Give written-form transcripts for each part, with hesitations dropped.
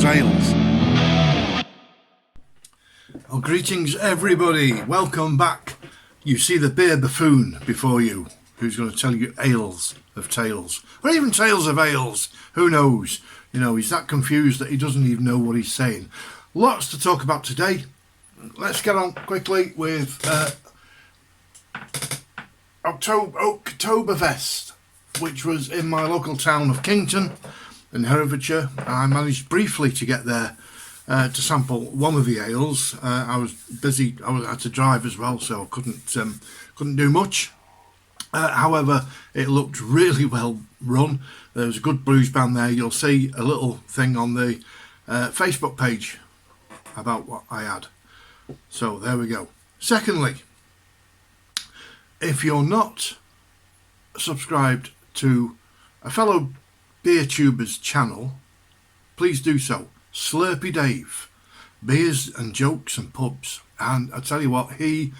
ales. Well, greetings everybody, welcome back. You see the beer buffoon before you, who's going to tell you ales of tales, or even tales of ales, who knows. You know, he's that confused that he doesn't even know what he's saying. Lots to talk about today. Let's get on quickly with Oktoberfest, which was in my local town of Kington in Herefordshire. I managed briefly to get there to sample one of the ales. I was busy. I had to drive as well, so I couldn't do much. However, it looked really well run. There was a good blues band there. You'll see a little thing on the Facebook page about what I had. So there we go. Secondly, if you're not subscribed to a fellow beer tuber's channel, please do so. Slurpy Dave, beers and jokes and pubs. And I tell you what, he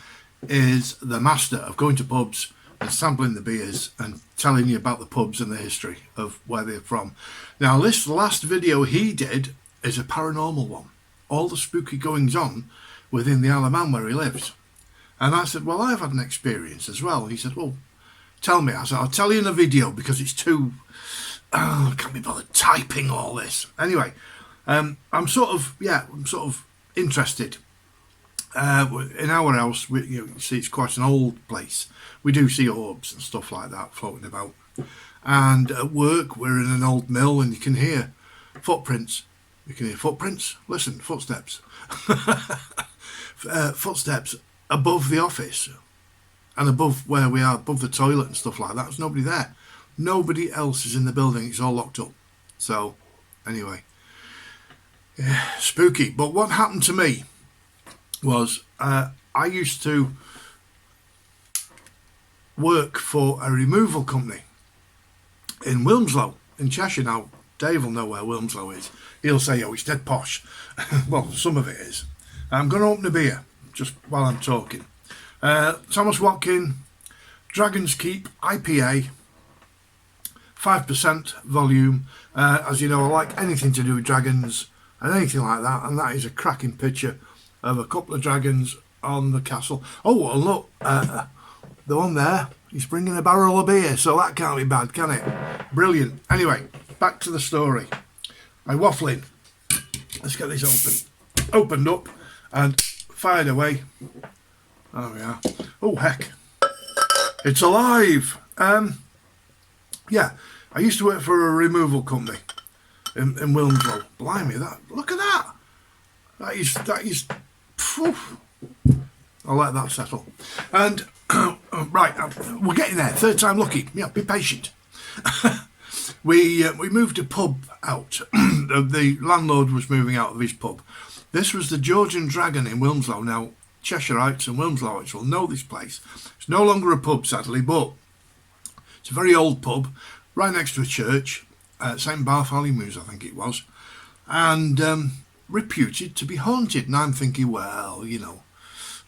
is the master of going to pubs and sampling the beers and telling you about the pubs and the history of where they're from. Now, this last video he did is a paranormal one. All the spooky goings on within the Isle of Man where he lives. And I said, well, I've had an experience as well. He said, well, tell me. I said, I'll tell you in a video because it's too... I can't be bothered typing all this. Anyway, I'm sort of interested. In our house, you see, it's quite an old place. We do see orbs and stuff like that floating about. And at work, we're in an old mill, and you can hear footprints. You can hear footprints. Listen, footsteps. Footsteps above the office and above where we are, above the toilet and stuff like that. There's nobody there. Nobody else is in the building. It's all locked up. So, anyway, yeah, spooky. But what happened to me was I used to work for a removal company in Wilmslow in Cheshire. Now, Dave will know where Wilmslow is. He'll say, oh, it's dead posh. Well, some of it is. I'm going to open a beer just while I'm talking. Tomos Watkin Dragon's Keep IPA, 5% volume. As you know, I like anything to do with dragons and anything like that, and that is a cracking picture of a couple of dragons on the castle. Oh, well, look, the one there, he's bringing a barrel of beer, so that can't be bad, can it? Brilliant. Anyway, back to the story. I'm waffling. Let's get this opened up and fired away. Oh, yeah. Oh, heck. It's alive. Yeah, I used to work for a removal company in Wilmslow. Blimey, look at that. That is, phew. I'll let that settle. And, right, we're getting there. Third time lucky. Yeah, be patient. We moved a pub out. The landlord was moving out of his pub. This was the Georgian Dragon in Wilmslow. Now, Cheshirites and Wilmslowites will know this place. It's no longer a pub, sadly, but it's a very old pub, right next to a church, St Bartholomew's, I think it was, and reputed to be haunted. And I'm thinking, well, you know,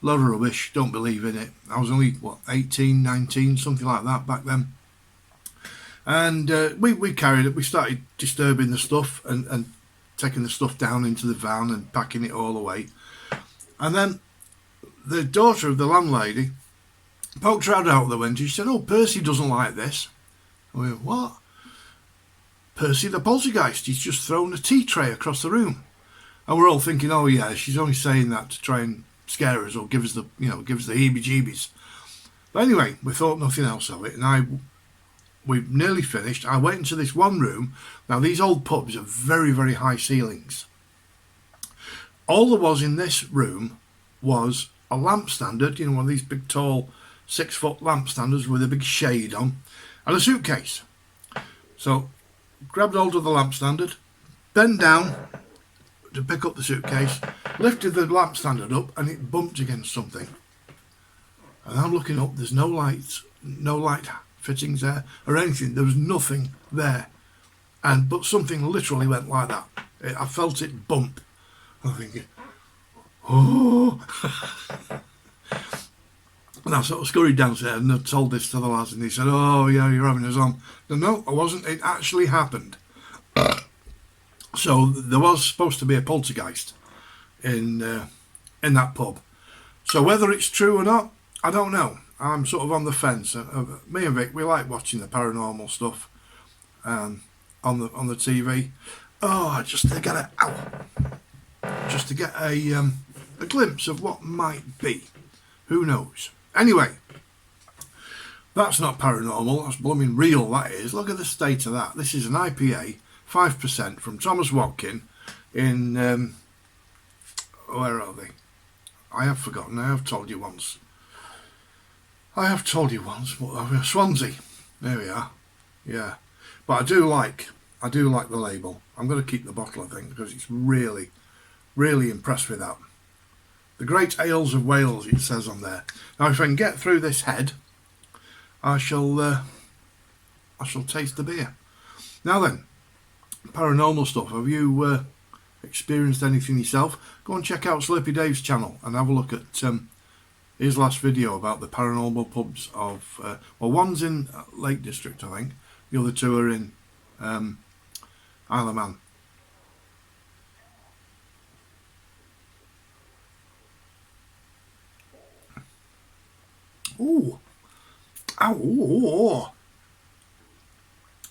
load of rubbish, don't believe in it. I was only, 18, 19, something like that back then. And we carried it. We started disturbing the stuff and taking the stuff down into the van and packing it all away. And then the daughter of the landlady poked her head out the window. She said, oh, Percy doesn't like this. I went, what? Percy the poltergeist. He's just thrown a tea tray across the room. And we're all thinking, oh yeah, she's only saying that to try and scare us or give us the heebie-jeebies. But anyway, we thought nothing else of it. And we've nearly finished. I went into this one room. Now, these old pubs have very, very high ceilings. All there was in this room was a lamp standard, one of these big, tall, 6-foot lamp standards with a big shade on, and a suitcase. So, grabbed hold of the lamp standard, bent down to pick up the suitcase, lifted the lamp standard up, and it bumped against something. And I'm looking up, there's no lights, no light fittings there or anything. There was nothing there, but something literally went like that. I felt it bump. I'm thinking, oh. And I sort of scurried downstairs and I told this to the lads, and he said, oh yeah, you're having us on. No, I wasn't. It actually happened. So there was supposed to be a poltergeist in that pub. So whether it's true or not, I don't know. I'm sort of on the fence. Me and Vic, we like watching the paranormal stuff on the TV. Oh, just to get a glimpse of what might be. Who knows? Anyway, that's not paranormal. That's blooming real. That is. Look at the state of that. This is an IPA, 5% from Tomos Watkin in where are they? I have forgotten. I have told you once. Swansea. There we are. Yeah, but I do like the label. I'm going to keep the bottle, I think, because it's really, really impressed with that. The Great Ales of Wales, it says on there. Now, if I can get through this head, I shall taste the beer. Now then, paranormal stuff. Have you experienced anything yourself? Go and check out Slurpy Dave's channel and have a look at his last video about the paranormal pubs of well, one's in Lake District, I think. The other two are in Isle of Man. Ooh. Ow.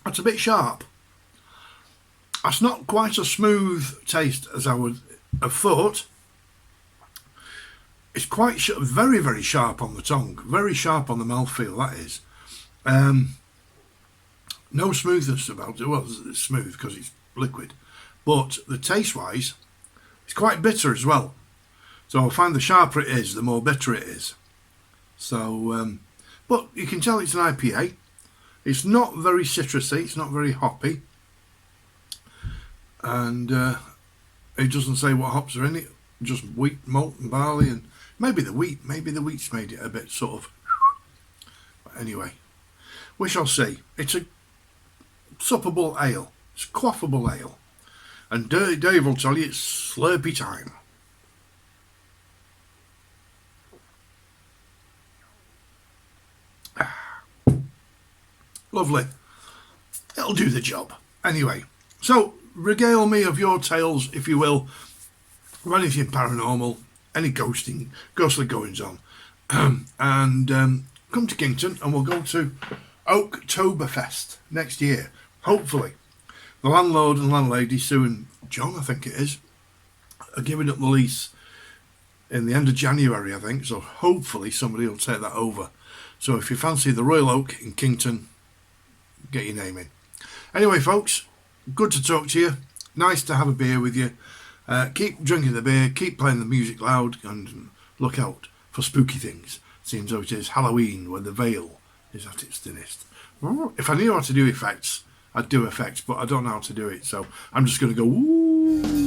That's a bit sharp. That's not quite a smooth taste as I would have thought. It's quite very, very sharp on the tongue. Very sharp on the mouthfeel, that is. No smoothness about it. Well, it's smooth because it's liquid. But the taste-wise, it's quite bitter as well. So I find the sharper it is, the more bitter it is. So, but you can tell it's an IPA. It's not very citrusy. It's not very hoppy. And it doesn't say what hops are in it. Just wheat, malt and barley, and maybe the wheat. Maybe the wheat's made it a bit sort of... But anyway, we shall see. It's a suppable ale. It's a quaffable ale. And Dirty Dave will tell you it's Slurpy time. Lovely. It'll do the job. Anyway, so regale me of your tales, if you will, of anything paranormal, any ghostly goings on. And come to Kington and we'll go to Oktoberfest next year. Hopefully. The landlord and landlady, Sue and John, I think it is, are giving up the lease in the end of January, I think. So hopefully somebody will take that over. So if you fancy the Royal Oak in Kington, get your name in. Anyway, folks, good to talk to you. Nice to have a beer with you. Keep drinking the beer, keep playing the music loud, and look out for spooky things. Seems though it is Halloween when the veil is at its thinnest. If I knew how to do effects, I'd do effects, but I don't know how to do it, so I'm just going to go, ooh.